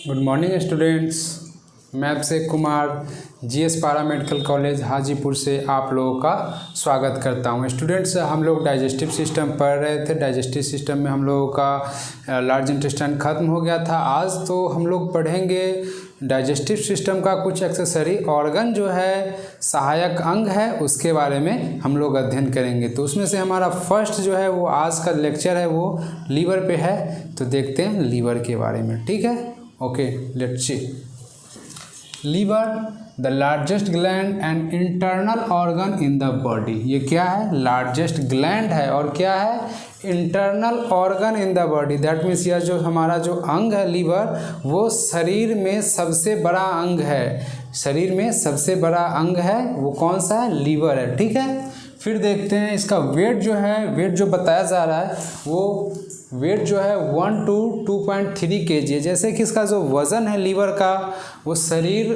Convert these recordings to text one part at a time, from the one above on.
Good morning students. मैं Abhishek Kumar GS पारा medical college Hajipur से आप लोगों का स्वागत करता हूं। स्टूडेंट्स, हम लोग डाइजेस्टिव सिस्टम पढ़ रहे थे। डाइजेस्टिव सिस्टम में हम लोगों का लार्ज इंटेस्टाइन ख़त्म हो गया था। आज तो हम लोग पढ़ेंगे डाइजेस्टिव सिस्टम का कुछ एक्सेसरी ऑर्गन जो है, सहायक अंग है, उसके बारे में हम लोग अध्ययन करेंगे। तो उसमें से हमारा फर्स्ट जो है वो आज का लेक्चर है वो लीवर पे है। तो देखते हैं लीवर के बारे में, ठीक है। Okay, let's see. Liver the largest gland and internal organ in the body. ये क्या है? लार्जेस्ट ग्लैंड है और क्या है? Internal organ in the body. That means यह जो हमारा जो अंग है लीवर, वो शरीर में सबसे बड़ा अंग है। शरीर में सबसे बड़ा अंग है वो कौन सा है? लीवर है, ठीक है। फिर देखते हैं इसका वेट जो है, वेट जो बताया जा रहा है वो वेट जो है 1 to 2.3 kg है। जैसे कि इसका जो वज़न है लीवर का, वो शरीर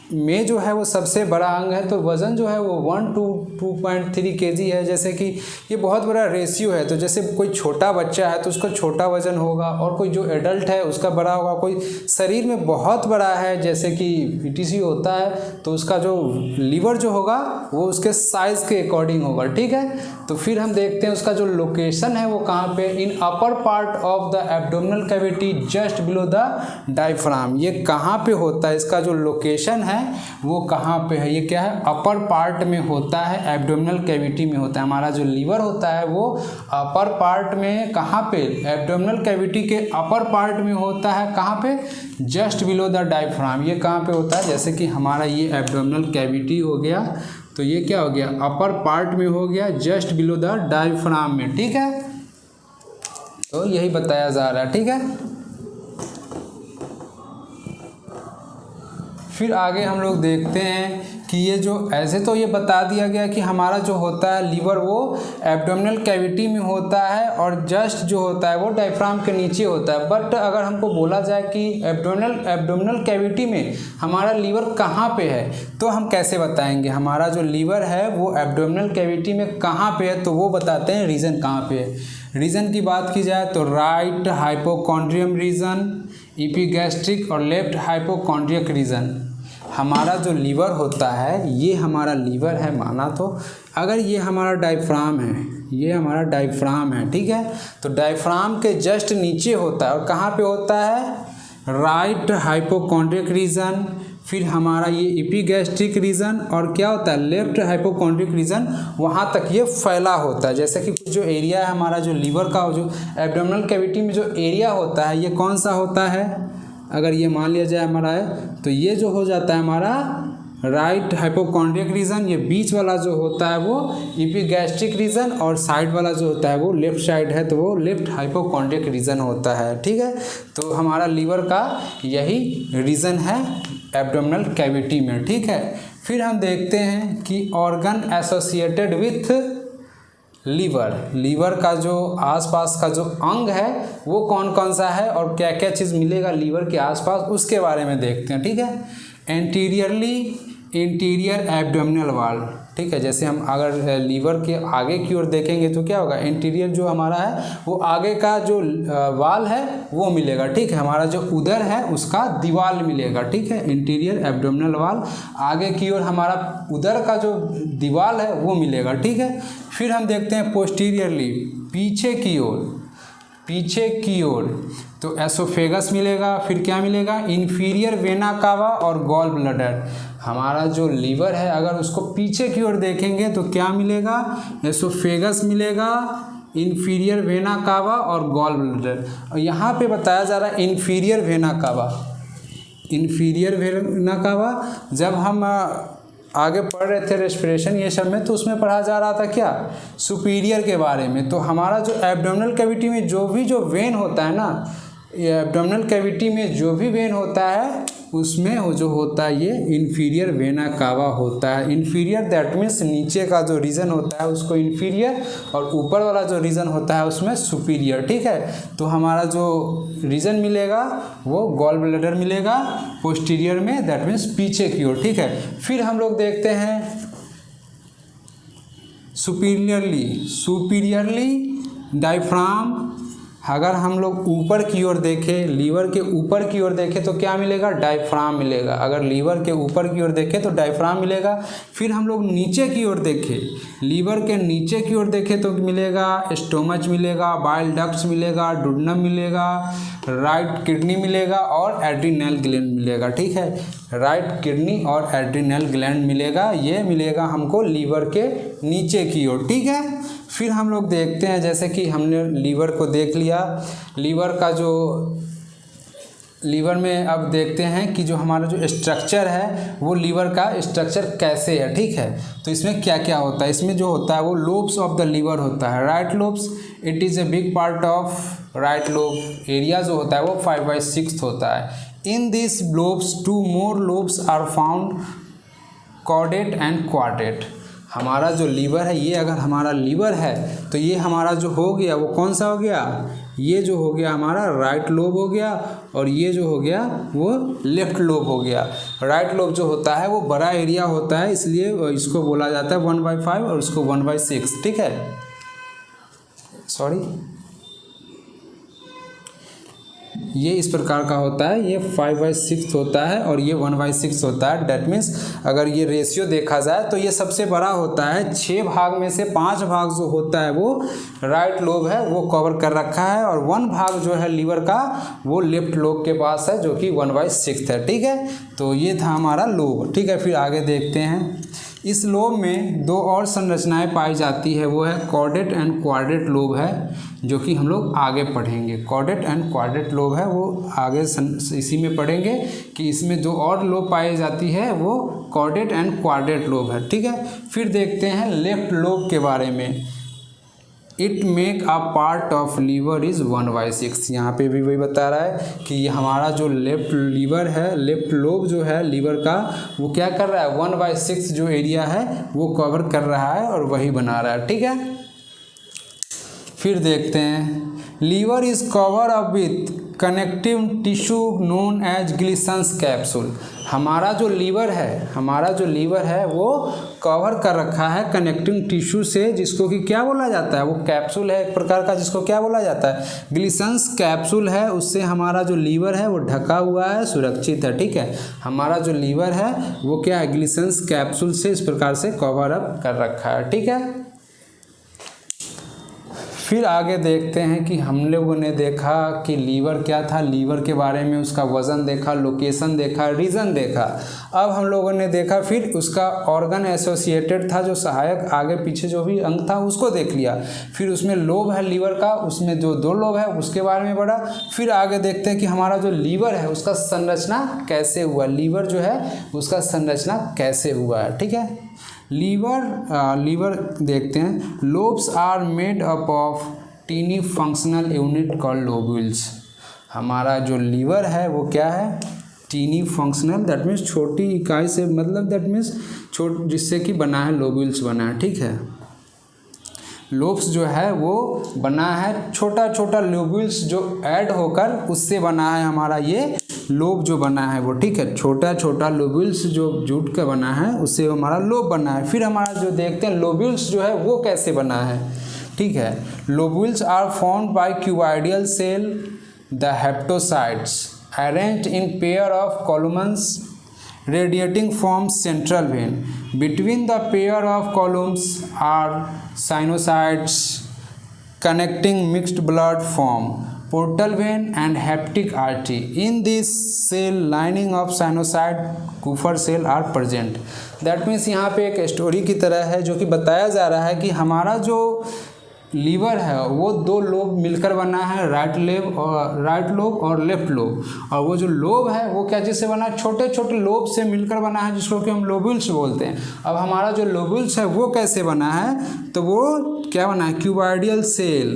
में जो है वो सबसे बड़ा अंग है, तो वज़न जो है वो 1 to 2.3 kg है। जैसे कि ये बहुत बड़ा रेशियो है। तो जैसे कोई छोटा बच्चा है तो उसका छोटा वज़न होगा, और कोई जो एडल्ट है उसका बड़ा होगा। कोई शरीर में बहुत बड़ा है जैसे कि पीटीसी होता है, तो उसका जो लीवर जो होगा वो उसके साइज़ के अकॉर्डिंग होगा, ठीक है। तो फिर हम देखते हैं उसका जो लोकेशन है वो कहाँ पे? In upper part of the abdominal cavity just below the diaphragm. ये कहाँ पे होता है? इसका जो लोकेशन है वो कहाँ पे है? ये क्या है? अपर पार्ट में होता है, एब्डोमिनल कैविटी में होता है। हमारा जो लीवर होता है वो अपर पार्ट में, कहाँ पे? एब्डोमिनल कैविटी के अपर पार्ट में होता है। कहाँ पे? Just below the diaphragm. ये कहाँ पे होता है? जैसे कि हमारा ये एब्डोमिनल कैविटी हो गया, तो ये क्या हो गया? अपर पार्ट में हो गया, जस्ट बिलो द डायफ्राम में, ठीक है। तो यही बताया जा रहा है, ठीक है। फिर आगे हम लोग देखते हैं कि ये जो ऐसे तो ये बता दिया गया कि हमारा जो होता है लीवर वो एब्डोमिनल कैविटी में होता है और जस्ट जो होता है वो डायफ्राम के नीचे होता है। बट अगर हमको बोला जाए कि एब्डोमिनल कैविटी में हमारा लीवर कहाँ पे है, तो हम कैसे बताएंगे हमारा जो लीवर है वो एब्डोमिनल कैविटी में कहाँ पे है? तो वो बताते हैं रीजन कहाँ पे है। रीजन की बात की जाए तो राइट हाइपोकॉन्ड्रियम रीजन, एपिगैस्ट्रिक और लेफ्ट हाइपोकॉन्ड्रियक रीजन। हमारा जो लीवर होता है, ये हमारा लीवर है माना, तो अगर ये हमारा डायफ्राम है, ये हमारा डायफ्राम है, ठीक है। तो डायफ्राम के जस्ट नीचे होता है, और कहाँ पे होता है? Right hypochondriac region. फिर हमारा ये एपिगैस्ट्रिक रीजन, और क्या होता है? Left hypochondriac region. वहाँ तक ये फैला होता है। जैसे कि कुछ जो एरिया है हमारा जो लीवर का, जो एब्डोमिनल कैविटी में जो एरिया होता है, ये कौन सा होता है? अगर ये मान लिया जाए हमारा है, तो ये जो हो जाता है हमारा राइट हाइपोकॉन्ड्रिक रीजन। ये बीच वाला जो होता है वो एपिगैस्ट्रिक रीजन, और साइड वाला जो होता है वो लेफ्ट साइड है, तो वो लेफ्ट हाइपोकॉन्ड्रिक रीजन होता है, ठीक है। तो हमारा लीवर का यही रीजन है एब्डोमिनल कैविटी में, ठीक है। फिर हम देखते हैं कि organ associated with liver. Liver का जो आसपास का जो अंग है वो कौन कौन सा है और क्या क्या चीज़ मिलेगा लीवर के आसपास, उसके बारे में देखते हैं, ठीक है। एंटीरियरली इंटीरियर एब्डोमिनल वाल, ठीक है। जैसे हम अगर लीवर के आगे की ओर देखेंगे तो क्या होगा? इंटीरियर जो हमारा है वो आगे का जो वाल है वो मिलेगा, ठीक है। हमारा जो उदर है उसका दीवाल मिलेगा, ठीक है। इंटीरियर एब्डोमिनल वाल, आगे की ओर हमारा उदर का जो दीवाल है वो मिलेगा, ठीक है। फिर हम देखते हैं पोस्टीरियरली, पीछे की ओर, पीछे की ओर तो एसोफेगस मिलेगा। फिर क्या मिलेगा? इन्फीरियर वेना कावा और गॉल ब्लैडर। हमारा जो लीवर है अगर उसको पीछे की ओर देखेंगे तो क्या मिलेगा? एसोफेगस मिलेगा, इन्फीरियर वेना कावा और गॉल ब्लैडर। और यहाँ पे बताया जा रहा है inferior vena cava. Inferior vena cava जब हम आगे पढ़ रहे थे रेस्पिरेशन ये सब में, तो उसमें पढ़ा जा रहा था क्या? सुपीरियर के बारे में। तो हमारा जो एब्डोमिनल कैविटी में जो वेन होता है ना, ये एब्डोमिनल कैविटी में जो भी वेन होता है उसमें वो जो होता है ये इन्फीरियर वेना कावा होता है। इन्फीरियर दैट मीन्स नीचे का जो रीजन होता है उसको इन्फीरियर, और ऊपर वाला जो रीजन होता है उसमें सुपीरियर, ठीक है। तो हमारा जो रीजन मिलेगा वो गॉल ब्लैडर मिलेगा पोस्टीरियर में, दैट मीन्स पीछे की ओर, ठीक है। फिर हम लोग देखते हैं सुपीरियरली डायफ्राम अगर हम लोग ऊपर की ओर देखें, लीवर के ऊपर की ओर देखें तो क्या मिलेगा, डायफ्राम मिलेगा। अगर लीवर के ऊपर की ओर देखें तो डायफ्राम मिलेगा। फिर हम लोग नीचे की ओर देखें, लीवर के नीचे की ओर देखें तो मिलेगा स्टोमच मिलेगा, बाइल डक्ट्स मिलेगा, डुडनम मिलेगा, राइट किडनी मिलेगा और एड्रिनल ग्लैंड मिलेगा। ठीक है, राइट किडनी और एड्रिनल ग्लैंड मिलेगा, ये मिलेगा हमको लीवर के नीचे की ओर। ठीक है, फिर हम लोग देखते हैं, जैसे कि हमने लीवर को देख लिया, लीवर का जो लीवर में अब देखते हैं कि जो हमारा जो स्ट्रक्चर है वो लीवर का स्ट्रक्चर कैसे है। ठीक है, तो इसमें क्या क्या होता है, इसमें जो होता है वो लोब्स ऑफ द लीवर होता है। Right lobes, it is a big part of right lobe area जो होता है वो 5/6 होता है। In this lobes 2 more lobes are found, caudate and quadrate. हमारा जो लीवर है, ये अगर हमारा लीवर है तो ये हमारा जो हो गया वो कौन सा हो गया, ये जो हो गया हमारा राइट लोब हो गया, और ये जो हो गया वो लेफ्ट लोब हो गया। राइट लोब जो होता है वो बड़ा एरिया होता है, इसलिए इसको बोला जाता है 1/5 और इसको 1/6। ठीक है, सॉरी, ये इस प्रकार का होता है, ये 5/6 होता है और ये 1/6 होता है। डेट मीन्स अगर ये रेशियो देखा जाए तो ये सबसे बड़ा होता है। 6 भाग में से 5 भाग जो होता है वो राइट लोब है, वो कवर कर रखा है, और 1 भाग जो है लीवर का वो लेफ्ट लोब के पास है, जो कि 1/6 है। ठीक है, तो ये था हमारा लोब। ठीक है, फिर आगे देखते हैं। इस लोब में 2 और संरचनाएं पाई जाती है, वो है कॉर्डेट एंड क्वाड्रेट लोब है, जो कि हम लोग आगे पढ़ेंगे। कॉर्डेट एंड क्वाड्रेट लोब है, वो आगे इसी में पढ़ेंगे कि इसमें 2 और लोब पाई जाती है, वो कॉर्डेट एंड क्वाड्रेट लोब है। ठीक है, फिर देखते हैं लेफ्ट लोब के बारे में। It make a part of liver is 1/6। यहाँ पे भी वही बता रहा है कि हमारा जो लेफ्ट लीवर है, लेफ्ट लोब जो है लीवर का, वो क्या कर रहा है, 1/6 जो एरिया है वो कवर कर रहा है और वही बना रहा है। ठीक है, फिर देखते हैं। Liver is cover up with connective tissue known as Glisson's capsule. हमारा जो लीवर है वो कवर कर रखा है कनेक्टिंग टिश्यू से, जिसको कि क्या बोला जाता है, वो कैप्सूल है एक प्रकार का, जिसको क्या बोला जाता है, ग्लिसन्स कैप्सूल है। उससे हमारा जो लीवर है वो ढका हुआ है, सुरक्षित है। ठीक है, हमारा जो लीवर है वो क्या है, ग्लिसन्स कैप्सूल से इस प्रकार से कवर अप कर रखा है। ठीक है, फिर आगे देखते हैं कि हम लोगों ने देखा कि लीवर क्या था, लीवर के बारे में उसका वज़न देखा, लोकेशन देखा, रीजन देखा। अब हम लोगों ने देखा फिर उसका ऑर्गन एसोसिएटेड था, जो सहायक आगे पीछे जो भी अंग था उसको देख लिया। फिर उसमें लोब है लीवर का, उसमें जो 2 लोब है उसके बारे में पढ़ा। फिर आगे देखते हैं कि हमारा जो लीवर है उसका संरचना कैसे हुआ, लीवर जो है उसका संरचना कैसे हुआ है। ठीक है, लीवर देखते हैं। Lobes are made up of tiny functional unit called lobules. हमारा जो लीवर है वो क्या है, टीनी फंक्शनल, दैट मीन्स छोटी इकाई से, मतलब दैट मीन्स जिससे कि बना है, लोब्यूल्स बना है। ठीक है, लोब्स जो है वो बना है, छोटा छोटा लोब्यूल्स जो ऐड होकर उससे बना है हमारा ये लोब जो बना है वो। ठीक है, छोटा छोटा लोब्यूल्स जो जुट के बना है उससे हमारा लोब बना है। फिर हमारा जो देखते हैं लोब्यूल्स जो है वो कैसे बना है। ठीक है, lobules are formed by cuboidal cell, the hepatocytes arranged in pair of columns radiating from central vein. Between the pair of columns are sinusoids connecting mixed blood form portal vein and hepatic artery. In this cell lining of sinusoid Kupffer cell are present. That means यहाँ पे एक story की तरह है, जो कि बताया जा रहा है कि हमारा जो लीवर है वो 2 लोब मिलकर बना है, राइट लोब और लेफ्ट लोब। और वो जो लोब है वो क्या चीज़ से बना है, छोटे छोटे लोब से मिलकर बना है, जिसको कि हम लोब्यूल्स बोलते हैं। अब हमारा जो लोब्यूल्स है वो कैसे बना है, तो वो क्या बना है, क्यूबॉइडल सेल,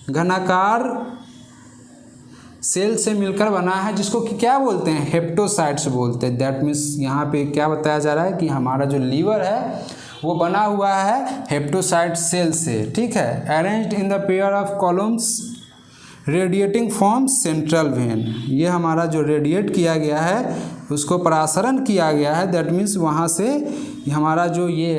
घनाकार सेल से मिलकर बना है, जिसको कि क्या बोलते हैं, हेप्टोसाइट्स बोलते हैं। दैट मीन्स यहाँ पे क्या बताया जा रहा है कि हमारा जो लीवर है वो बना हुआ है हेप्टोसाइट सेल से। ठीक है, arranged in the pair of columns radiating from central vein. ये हमारा जो रेडिएट किया गया है उसको परासरण किया गया है, दैट मीन्स वहाँ से हमारा जो ये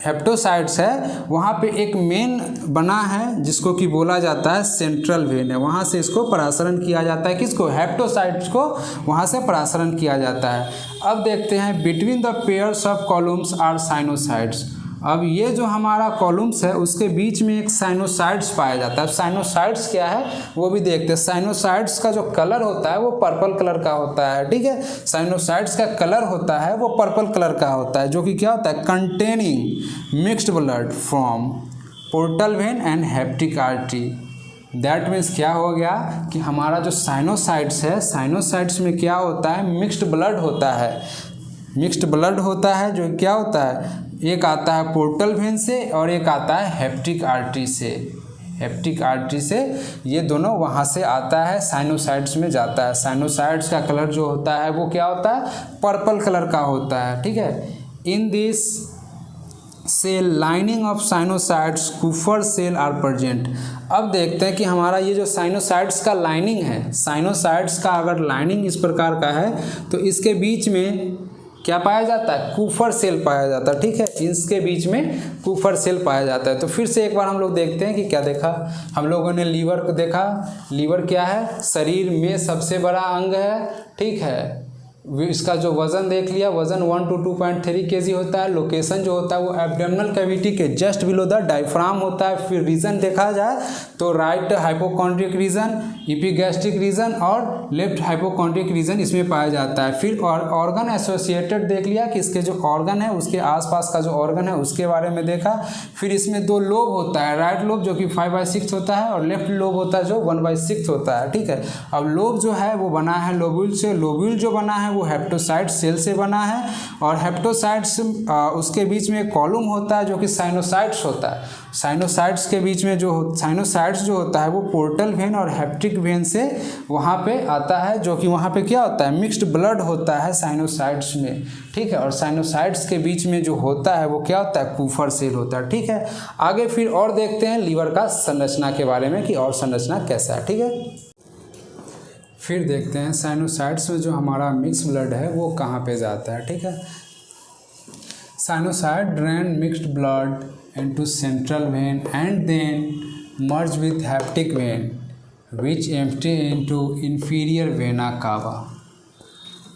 हेप्टोसाइट्स है वहाँ पे एक मेन बना है जिसको कि बोला जाता है सेंट्रल वेन है, वहाँ से इसको परासरण किया जाता है, किसको, हेप्टोसाइट्स को वहाँ से परासरण किया जाता है। अब देखते हैं between the pairs of columns are sinusoids. अब ये जो हमारा कॉलम्स है उसके बीच में एक साइनोसाइड्स पाया जाता है। अब साइनोसाइड्स क्या है वो भी देखते हैं। साइनोसाइड्स का जो कलर होता है वो पर्पल कलर का होता है, ठीक है। साइनोसाइड्स का कलर होता है वो पर्पल कलर का होता है, जो कि क्या होता है, containing mixed blood from portal vein and hepatic artery. That means क्या हो गया कि हमारा जो साइनोसाइड्स है, साइनोसाइड्स में क्या होता है, मिक्स्ड ब्लड होता है। मिक्स्ड ब्लड होता है जो क्या होता है, एक आता है पोर्टल वेन से और एक आता है हेप्टिक आर्टरी से। हेप्टिक आर्टरी से ये दोनों वहाँ से आता है, साइनोसाइड्स में जाता है। साइनोसाइड्स का कलर जो होता है वो क्या होता है, पर्पल कलर का होता है, ठीक है। In this cell lining of sinusoids Kupffer cell are present. अब देखते हैं कि हमारा ये जो साइनोसाइड्स का लाइनिंग है, साइनोसाइड्स का अगर लाइनिंग इस प्रकार का है तो इसके बीच में क्या पाया जाता है, कुफर सेल पाया जाता है, ठीक है। इसके बीच में कुफर सेल पाया जाता है। तो फिर से एक बार हम लोग देखते हैं कि क्या देखा हम लोगों ने, लीवर को देखा। लीवर क्या है, शरीर में सबसे बड़ा अंग है, ठीक है। इसका जो वज़न देख लिया, वज़न 1 to 2.3 kg होता है। लोकेशन जो होता है वो एब्डोमिनल कैविटी के जस्ट बिलो द डायफ्राम होता है। फिर रीजन देखा जाए तो राइट हाइपोकॉन्ड्रिक रीजन, इपीगैस्ट्रिक रीजन और लेफ्ट हाइपोकॉन्ड्रिक रीजन इसमें पाया जाता है। फिर ऑर्गन एसोसिएटेड देख लिया कि इसके जो ऑर्गन है उसके आसपास का जो ऑर्गन है उसके बारे में देखा। फिर इसमें 2 लोब होता है, राइट लोब जो कि 5/6 होता है और लेफ्ट लोब होता है जो 1/6 होता है, ठीक है। अब लोब जो है वो बना है लोब्यूल से। लोब्यूल जो बना है वो हेप्टोसाइट सेल से बना है और हेप्टोसाइट्स उसके बीच में एक कॉलम होता है जो कि साइनोसाइट्स होता है। साइनोसाइट्स के बीच में जो साइनोसाइट्स जो होता है वो पोर्टल वेन और हेप्टिक वेन से वहाँ पे आता है, जो कि वहाँ पे क्या होता है, मिक्स्ड ब्लड होता है साइनोसाइट्स में, ठीक है। और साइनोसाइट्स के बीच में जो होता है वो क्या होता है, कुफर सेल होता है, ठीक है। आगे फिर और देखते हैं लीवर का संरचना के बारे में कि और संरचना कैसा है, ठीक है। फिर देखते हैं साइनोसाइड्स में जो हमारा मिक्स ब्लड है वो कहाँ पे जाता है, ठीक है। Sinusoid drain mixed blood into central vein and then merge with hepatic vein which empty into inferior vena cava.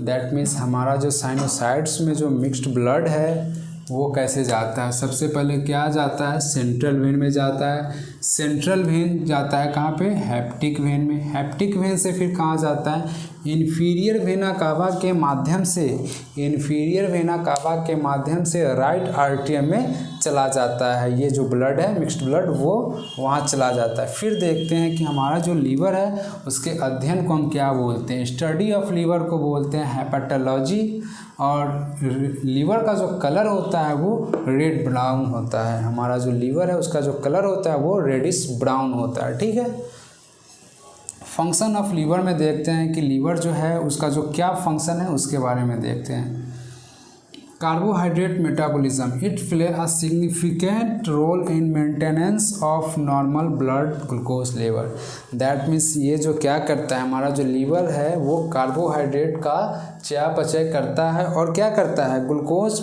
That means हमारा जो साइनोसाइड्स में जो मिक्स्ड ब्लड है वो कैसे जाता है, सबसे पहले क्या जाता है, सेंट्रल वेन में जाता है। सेंट्रल वेन जाता है कहाँ पे, हेप्टिक वेन में। हेप्टिक वेन से फिर कहाँ जाता है, इन्फीरियर वेना कावा के माध्यम से, इन्फीरियर वेना कावा के माध्यम से राइट आर्टरियम में चला जाता है। ये जो ब्लड है मिक्स्ड ब्लड वो वहाँ चला जाता है। फिर देखते हैं कि हमारा जो लीवर है उसके अध्ययन को हम क्या बोलते हैं, स्टडी ऑफ लीवर को बोलते हैं हेपेटोलॉजी। और लीवर का जो कलर होता है वो रेड ब्राउन होता है। हमारा जो लीवर है उसका जो कलर होता है वो रेडिश ब्राउन होता है, ठीक है। फंक्शन ऑफ लीवर में देखते हैं कि लीवर जो है उसका जो क्या फंक्शन है उसके बारे में देखते हैं। Carbohydrate metabolism, it play a significant role in maintenance of normal blood glucose level. That means ये जो क्या करता है, हमारा जो लीवर है वो कार्बोहाइड्रेट का चयापचय करता है और क्या करता है, ग्लूकोज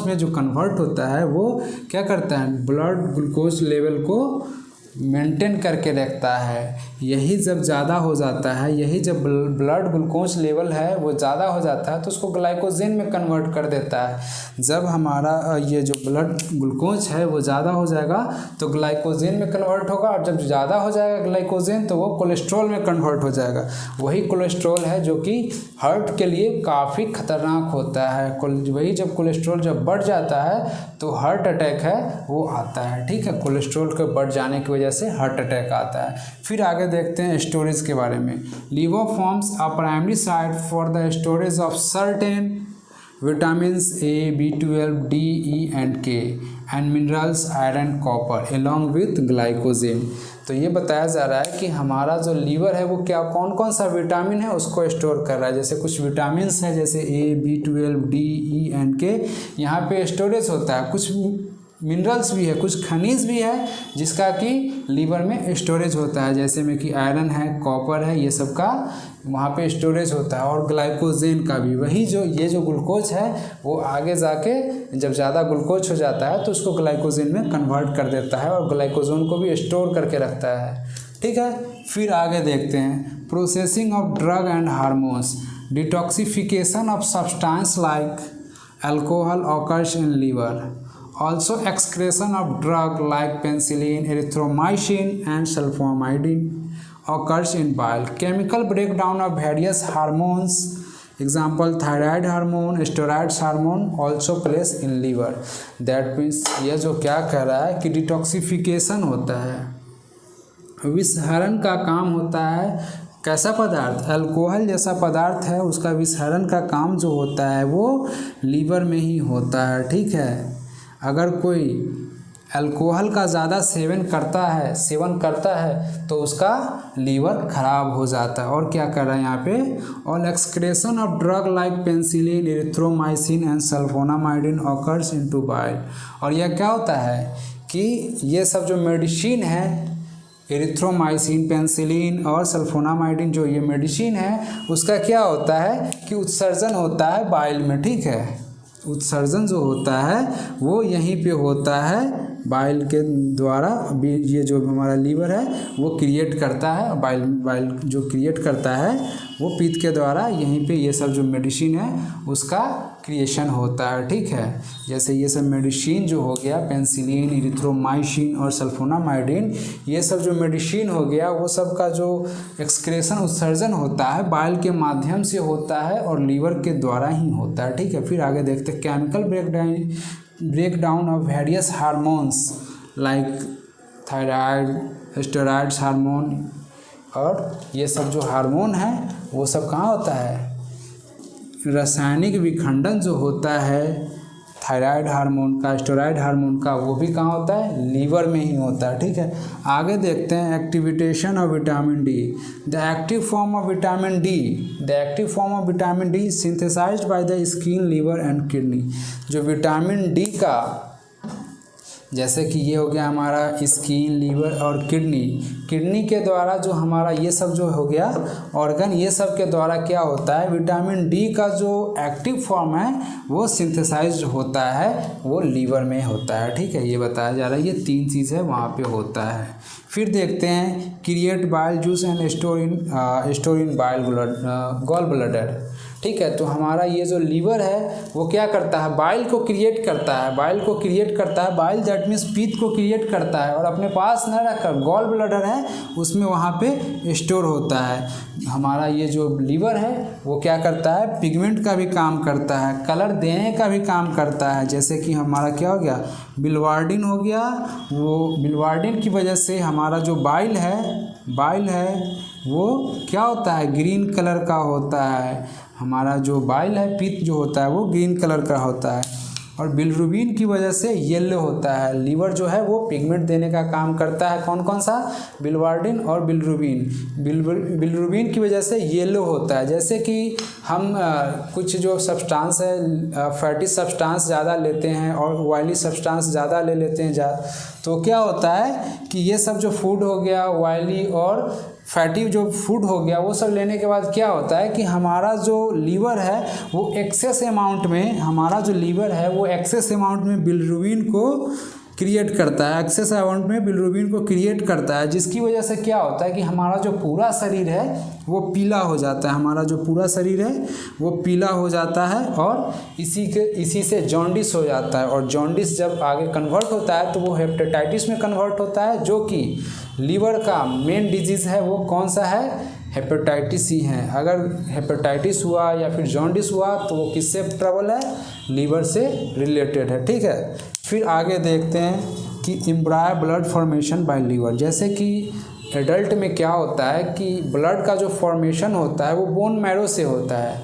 में जो कन्वर्ट होता है वो क्या करता है, ब्लड ग्लूकोज लेवल को मेंटेन करके रखता है। यही जब ज़्यादा हो जाता है, यही जब ब्लड ग्लूकोज लेवल है वो ज़्यादा हो जाता है तो उसको ग्लाइकोजेन में कन्वर्ट कर देता है। जब हमारा ये जो ब्लड ग्लूकोज है वो ज़्यादा हो जाएगा तो ग्लाइकोजेन में कन्वर्ट होगा और जब ज़्यादा हो जाएगा ग्लाइकोजेन तो वो कोलेस्ट्रॉल में कन्वर्ट हो जाएगा। वही कोलेस्ट्रॉल है जो कि हार्ट के लिए काफ़ी खतरनाक होता है। वही जब कोलेस्ट्रॉल जब बढ़ जाता है तो हार्ट अटैक है वो आता है, ठीक है। कोलेस्ट्रॉल के बढ़ जाने की वजह से हार्ट अटैक आता है। फिर आगे देखते हैं स्टोरेज के बारे में। Liver forms a primary site for the storage of certain vitamins A, B12, D, E and K and minerals iron, copper along with glycogen. तो ये बताया जा रहा है कि हमारा जो लीवर है वो क्या कौन कौन सा विटामिन है उसको स्टोर कर रहा है। जैसे कुछ विटामिन्स है जैसे A, B12, D, E and K यहाँ पे स्टोरेज होता है। कुछ मिनरल्स भी है, कुछ खनिज भी है जिसका कि लीवर में स्टोरेज होता है, जैसे में कि आयरन है, कॉपर है, ये सब का वहाँ पे स्टोरेज होता है। और ग्लाइकोजेन का भी, वही जो ये जो ग्लूकोज है वो आगे जाके जब ज़्यादा ग्लूकोज हो जाता है तो उसको ग्लाइकोजेन में कन्वर्ट कर देता है और ग्लाइकोजेन को भी स्टोर करके रखता है। ठीक है, फिर आगे देखते हैं processing of drug and hormones, detoxification of substance like alcohol occurs in liver, also excretion of drug like penicillin, erythromycin and sulfonamide occurs in bile. Chemical breakdown of various hormones, example thyroid hormone, steroid hormone also plays in liver. That means ये जो क्या कह रहा है कि detoxification होता है, विषहरण का काम होता है। कैसा पदार्थ? अल्कोहल जैसा पदार्थ है, उसका विषहरण का काम जो होता है वो लीवर में ही होता है। ठीक है, अगर कोई अल्कोहल का ज़्यादा सेवन करता है तो उसका लीवर खराब हो जाता है। और क्या कर रहा है यहाँ पे, all excretion of drug like penicillin, erythromycin and sulphonamidine occurs into bile. और यह क्या होता है कि ये सब जो मेडिसिन है, एरिथ्रोमाइसिन, पेनिसिलिन और सल्फोनामाइडिन, जो ये मेडिसिन है उसका क्या होता है कि उत्सर्जन होता है बाइल में। ठीक है, उत्सर्जन जो होता है वो यहीं पे होता है बाइल के द्वारा। ये जो हमारा लीवर है वो क्रिएट करता है, बाइल जो क्रिएट करता है वो पित्त के द्वारा यहीं पे ये सब जो मेडिसिन है उसका क्रिएशन होता है। ठीक है, जैसे ये सब मेडिसिन जो हो गया पेनिसिलिन, एरिथ्रोमाइसिन और सल्फोनामाइडिन, ये सब जो मेडिसिन हो गया वो सब का जो एक्सक्रेशन उत्सर्जन होता है बाइल के माध्यम से होता है और लीवर के द्वारा ही होता है। ठीक है, फिर आगे देखते हैं chemical breakdown of various hormones like thyroid, steroids hormone, और ये सब जो हार्मोन है वो सब कहाँ होता है, रासायनिक विखंडन जो होता है थायराइड हार्मोन का, स्टेरॉइड हार्मोन का, वो भी कहाँ होता है, लीवर में ही होता है। ठीक है, आगे देखते हैं activation of vitamin D. The active form of vitamin D synthesized by the skin, liver and kidney. जो विटामिन डी का, जैसे कि ये हो गया हमारा स्किन, लीवर और किडनी के द्वारा जो हमारा ये सब जो हो गया ऑर्गन, ये सब के द्वारा क्या होता है, विटामिन डी का जो एक्टिव फॉर्म है वो सिंथेसाइज्ड होता है, वो लीवर में होता है। ठीक है, ये बताया जा रहा है, ये 3 चीज़ है वहाँ पे होता है। फिर देखते हैं create bile juice and store in bile gall bladder. ठीक है, तो हमारा ये जो लीवर है वो क्या करता है, बाइल को क्रिएट करता है, बाइल दैट मीन्स पित्त को क्रिएट करता है और अपने पास न रखकर गॉल ब्लैडर है उसमें वहाँ पे स्टोर होता है। हमारा ये जो लीवर है वो क्या करता है, पिगमेंट का भी काम करता है, कलर देने का भी काम करता है। जैसे कि हमारा क्या हो गया, बिलवार्डिन हो गया, वो बिलवार्डिन की वजह से हमारा जो बाइल है वो क्या होता है, ग्रीन कलर का होता है। हमारा जो बाइल है, पित्त जो होता है वो ग्रीन कलर का होता है, और बिलरुबिन की वजह से येलो होता है। लीवर जो है वो पिगमेंट देने का काम करता है, कौन कौन सा, बिलवार्डिन और बिलरुबिन की वजह से येलो होता है। जैसे कि हम कुछ जो सब्सटेंस है, फैटी सब्सटेंस ज़्यादा लेते हैं और ऑयली सब्सटेंस ज़्यादा ले लेते हैं तो क्या होता है कि ये सब जो फूड हो गया ऑयली और फैटी जो फूड हो गया वो सब लेने के बाद क्या होता है कि हमारा जो लीवर है वो एक्सेस अमाउंट में बिलरुबिन को क्रिएट करता है, जिसकी वजह से क्या होता है कि हमारा जो पूरा शरीर है वो पीला हो जाता है, और इसी से जॉन्डिस हो जाता है। और जॉन्डिस जब आगे कन्वर्ट होता है तो वो हेपेटाइटिस में कन्वर्ट होता है, जो कि लीवर का मेन डिजीज़ है वो कौन सा है, हेपेटाइटिस ही है। अगर हेपेटाइटिस हुआ या फिर जॉन्डिस हुआ तो वो किससे ट्रबल है, लीवर से रिलेटेड है। ठीक है, फिर आगे देखते हैं कि embryo blood formation by liver. जैसे कि एडल्ट में क्या होता है कि ब्लड का जो फॉर्मेशन होता है वो बोन मैरो से होता है।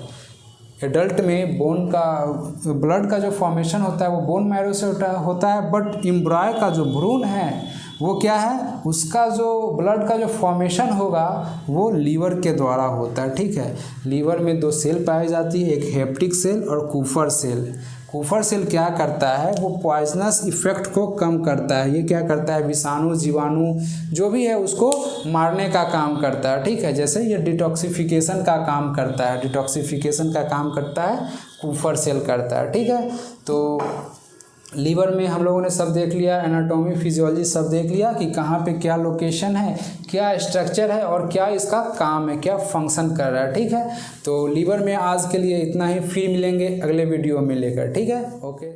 एडल्ट में ब्लड का जो फॉर्मेशन होता है वो बोन मैरो से होता है, बट एम्ब्रायो का जो भ्रूण है वो क्या है, उसका जो ब्लड का जो फॉर्मेशन होगा वो लीवर के द्वारा होता है। ठीक है, लीवर में 2 सेल पाई जाती है, एक हेप्टिक सेल और कूफर सेल। कूफर सेल क्या करता है, वो पॉइजनस इफेक्ट को कम करता है। ये क्या करता है, विषाणु जीवाणु जो भी है उसको मारने का काम करता है, ठीक है। जैसे ये डिटॉक्सिफिकेशन का काम करता है, डिटॉक्सिफिकेशन का काम करता है कूफर सेल करता है, ठीक है। तो लीवर में हम लोगों ने सब देख लिया, एनाटॉमी फिजियोलॉजी सब देख लिया कि कहाँ पे क्या लोकेशन है, क्या स्ट्रक्चर है और क्या इसका काम है, क्या फंक्शन कर रहा है, ठीक है। तो लीवर में आज के लिए इतना ही, फिर मिलेंगे अगले वीडियो में लेकर, ठीक है। ओके।